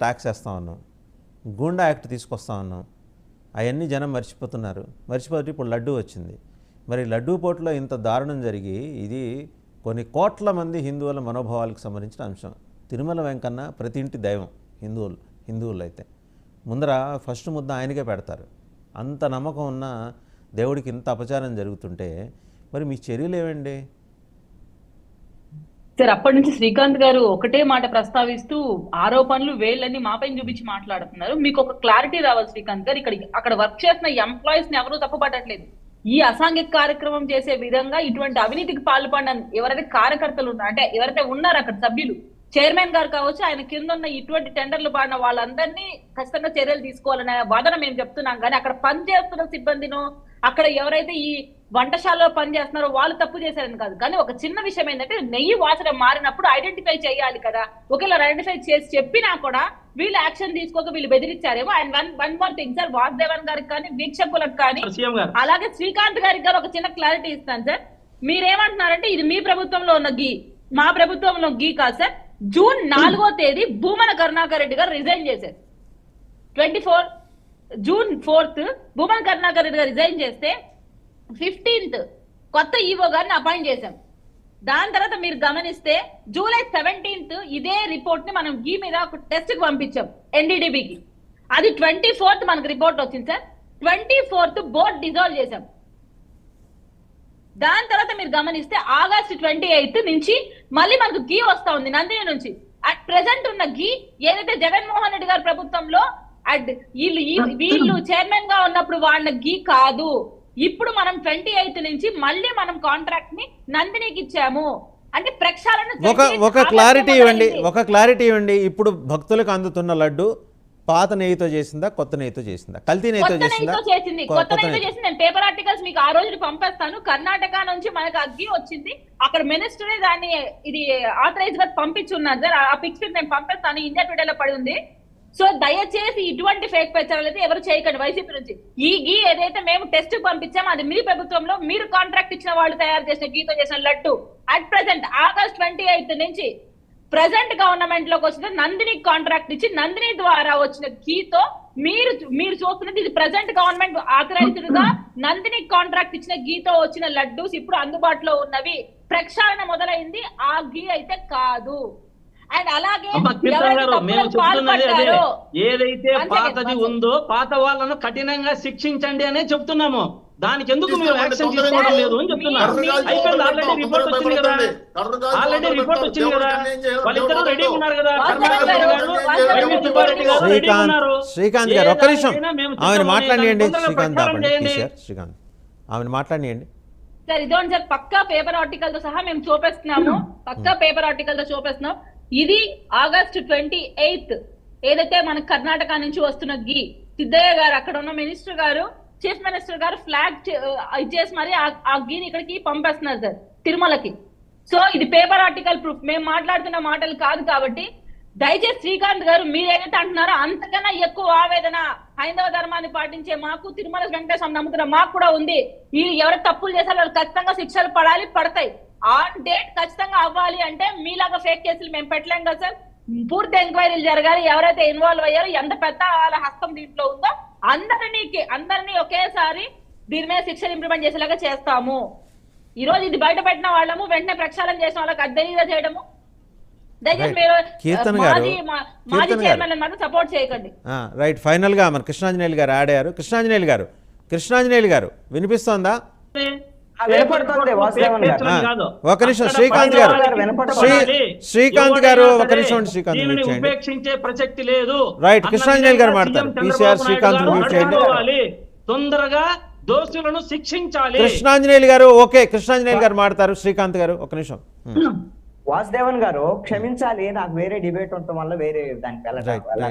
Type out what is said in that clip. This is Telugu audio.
ట్యాక్స్ వేస్తూ ఉన్నాం, గూండా యాక్ట్ తీసుకొస్తా ఉన్నాం. అవన్నీ జనం మర్చిపోతున్నారు. మర్చిపోతే ఇప్పుడు లడ్డూ వచ్చింది. మరి లడ్డూ పోటులో ఇంత దారుణం జరిగి ఇది కొన్ని కోట్ల మంది హిందువుల మనోభావాలకు సంబంధించిన అంశం. తిరుమల వెంకన్న ప్రతి ఇంటి దైవం హిందువులు అయితే ముందర ఫస్ట్ ముద్ద ఆయనకే పెడతారు. అంత నమ్మకం ఉన్న దేవుడికి ఇంత అపచారం జరుగుతుంటే మరి మీ చర్యలు ఏవండి? సార్ అప్పటి నుంచి శ్రీకాంత్ గారు ఒకటే మాట ప్రస్తావిస్తూ ఆరోపణలు వేళ్ళని మాపై చూపించి మాట్లాడుతున్నారు. మీకు ఒక క్లారిటీ రావాలి శ్రీకాంత్ గారు, అక్కడ వర్క్ చేసిన ఎంప్లాయీస్ ని ఎవరూ తప్పుపట్టట్లేదు. ఈ అసాంఘిక కార్యక్రమం చేసే విధంగా ఇటువంటి అవినీతికి పాల్పడిన ఎవరైతే కార్యకర్తలు ఉన్నారో, అంటే ఎవరైతే ఉన్నారో అక్కడ సభ్యులు, చైర్మన్ గారు కావచ్చు, ఆయన కింద ఉన్న ఇటువంటి టెండర్లు పాడిన వాళ్ళందరినీ ఖచ్చితంగా చర్యలు తీసుకోవాలనే వాదన మేము చెప్తున్నాం. కానీ అక్కడ పనిచేస్తున్న సిబ్బందినో, అక్కడ ఎవరైతే ఈ వంటశాలలో పనిచేస్తున్నారో వాళ్ళు తప్పు చేశారని కాదు. కానీ ఒక చిన్న విషయం ఏంటంటే, నెయ్యి వాసన మారినప్పుడు ఐడెంటిఫై చేయాలి కదా. ఒకవేళ ఐడెంటిఫై చేసి చెప్పినా కూడా వీళ్ళు యాక్షన్ తీసుకోక వీళ్ళు బెదిరించారేమో. And one more thing sir, Vasudevan గారికి కానీ వీక్షకులకు కానీ అలాగే శ్రీకాంత్ గారికి గారు ఒక చిన్న క్లారిటీ ఇస్తాను సార్. మీరేమంటున్నారంటే ఇది మీ ప్రభుత్వంలో ఉన్న గీ, మా ప్రభుత్వంలో గీ కాదు సార్. జూన్ 4వ తేదీ భూమన కరుణాకర్ రెడ్డి గారు రిజైన్ చేశారు. జూన్ 4 భూమన కరుణాకర్ రెడ్డి గారు రిజైన్ చేస్తే 15th కొత్త ఈవో గారిని అపాయింట్ చేశాం. దాని తర్వాత మీరు గమనిస్తే జూలై 17th ఇదే రిపోర్ట్ ని మనం గీ మీద ఒక టెస్ట్ కి పంపించాం ఎన్డీడీబీకి. అది 24th మనకు రిపోర్ట్ వచ్చింది సార్. 24th బోర్డ్ డిజాల్వ్ చేశాం. దాని తర్వాత మీరు గమనిస్తే ఆగస్ట్ 28th నుంచి మళ్ళీ మనకు గీ వస్తా ఉంది నందిని నుంచి. అట్ ప్రెసెంట్ ఉన్న గీ ఏదైతే జగన్మోహన్ రెడ్డి గారి ప్రభుత్వంలో వీళ్ళు చైర్మన్ గా ఉన్నప్పుడు వాడిన గీ కాదు. ఇప్పుడు మనం 28th నుంచి మళ్ళీ మనం కాంట్రాక్ట్ ని నందినికి ఇచ్చాము. అంటే ప్రక్షాళన ఒక క్లారిటీ ఇవ్వండి. ఇప్పుడు భక్తులకు అందుతున్న లడ్డు పాత నెయ్యితో చేసిందా, కొత్త నెయ్యితో చేసిందా, కల్తీ నెయ్యితో చేసిందా? కొత్త నెయ్యితో చేసింది. నేను పేపర్ ఆర్టికల్స్ మీకు ఆ రోజు పంపిస్తాను. కర్ణాటక నుంచి మనకు అగ్గి వచ్చింది. అక్కడ మినిస్టరే దాన్ని ఇది ఆథరైజ్ గా పంపించున్నారు సార్. ఆ పిక్చర్ నేను పంపిస్తాను, ఇండియా టుడేలో పడి ఉంది. సో దయచేసి ఇటువంటి ఫేక్ ప్రచారాలు అయితే ఎవరు చేయకండి వైసీపీ నుంచి. ఈ గీ ఏదైతే మేము టెస్ట్ పంపించామో అది మీ ప్రభుత్వంలో మీరు కాంట్రాక్ట్ ఇచ్చిన వాళ్ళు తయారు చేసిన గీతో చేసిన laddu. At present August 28th నుంచి ప్రెసెంట్ గవర్నమెంట్ లోకి వచ్చిన నందిని కాంట్రాక్ట్ ఇచ్చి నందిని ద్వారా వచ్చిన గీతో మీరు చూస్తున్నది ఇది ప్రెసెంట్ గవర్నమెంట్ ఆథరైజ్డ్ గా నందిని కాంట్రాక్ట్ ఇచ్చిన గీతో వచ్చిన లడ్డూస్ ఇప్పుడు అందుబాటులో ఉన్నవి. ప్రక్షాళన మొదలైంది, ఆ గీ అయితే కాదు. అండ్ అలాగే ఏదైతే పాతది ఉందో పాత వాళ్ళను కఠినంగా శిక్షించండి అనే చెప్తున్నాము. దానికి ఎందుకు మేము యాక్షన్ తీసుకోవడం లేదు అని చెప్తున్నారు. అయిపోయింది, ఆల్రెడీ రిపోర్ట్ వచ్చింది కదా. వాళ్ళిద్దరూ రెడీ ఉన్నారు కదా. శ్రీకాంత్ గారు ఒక్క నిమిషం ఆమెను మాట్లాడియండి. శ్రీకాంత్ ఆమెను మాట్లాడియండి సార్. ఇదోండి సార్, పక్కా పేపర్ ఆర్టికల్ తో సహా మేము చూపిస్తున్నాము. పక్కా పేపర్ ఆర్టికల్ తో చూపిస్తున్నాం. ఇది ఆగస్ట్ 28th ఏదైతే మన కర్ణాటక నుంచి వస్తున్న గీ, సిద్ధయ్య గారు అక్కడ ఉన్న మినిస్టర్ గారు, చీఫ్ మినిస్టర్ గారు ఫ్లాగ్ ఇచ్చేసి మరి ఆ గీని ఇక్కడికి పంపేస్తున్నారు సార్ తిరుమలకి. సో ఇది పేపర్ ఆర్టికల్ ప్రూఫ్, మేము మాట్లాడుతున్న మాటలు కాదు. కాబట్టి దయచేసి శ్రీకాంత్ గారు మీరు ఏదైతే అంటున్నారో అంతకన్నా ఎక్కువ ఆవేదన హైందవ ధర్మాన్ని పాటించే మాకు, తిరుమల వెంకటేశ్వర నమ్ముతున్న మాకు కూడా ఉంది. వీళ్ళు ఎవరు తప్పులు చేశారో వాళ్ళు ఖచ్చితంగా శిక్షలు పడతాయి. ఆన్ డేట్ ఖచ్చితంగా అవ్వాలి. అంటే మీలాగా ఫేక్ కేసులు మేము పెట్టలేం కదా సార్. పూర్తి ఎంక్వైరీలు జరగాలి. ఎవరైతే ఇన్వాల్వ్ అయ్యారో, ఎంత పెద్ద వాళ్ళ హస్తం దీంట్లో ఉందో అందరినీ ఒకేసారి దీని మీద శిక్షలు ఇంప్లిమెంట్ చేసేలాగా చేస్తాము. ఈ రోజు ఇది బయట పెట్టిన వాళ్ళము వెంటనే ప్రక్షాళన చేసిన వాళ్ళకి అద్దెగా చేయడము. దయచేసి మీరు మాజీ చైర్మన్ మాత్రం సపోర్ట్ చేయకండి. రైట్. ఫైనల్ గా మన కృష్ణాంజనేయులు గారు ఆడారు. కృష్ణాంజనేయులు గారు వినిపిస్తోందా? ఒక నిమిషం శ్రీకాంత్ గారు ఒక నిమిషం. ఉపేక్షించే ప్రసక్తి లేదు. రైట్. కృష్ణాంజనేయులు గారు మాట్లాడతారు. పీసీఆర్ శ్రీకాంత్ మ్యూట్ చేయండి. తొందరగా దోషులను శిక్షించాలి. కృష్ణాంజనేయులు గారు ఓకే. కృష్ణాంజనేయులు గారు మాట్లాడతారు. శ్రీకాంత్ గారు ఒక నిమిషం. వాసుదేవన్ గారు క్షమించాలి, నాకు వేరే డిబేట్ ఉండటం వల్ల వేరే దానికి వెళ్ళాలి.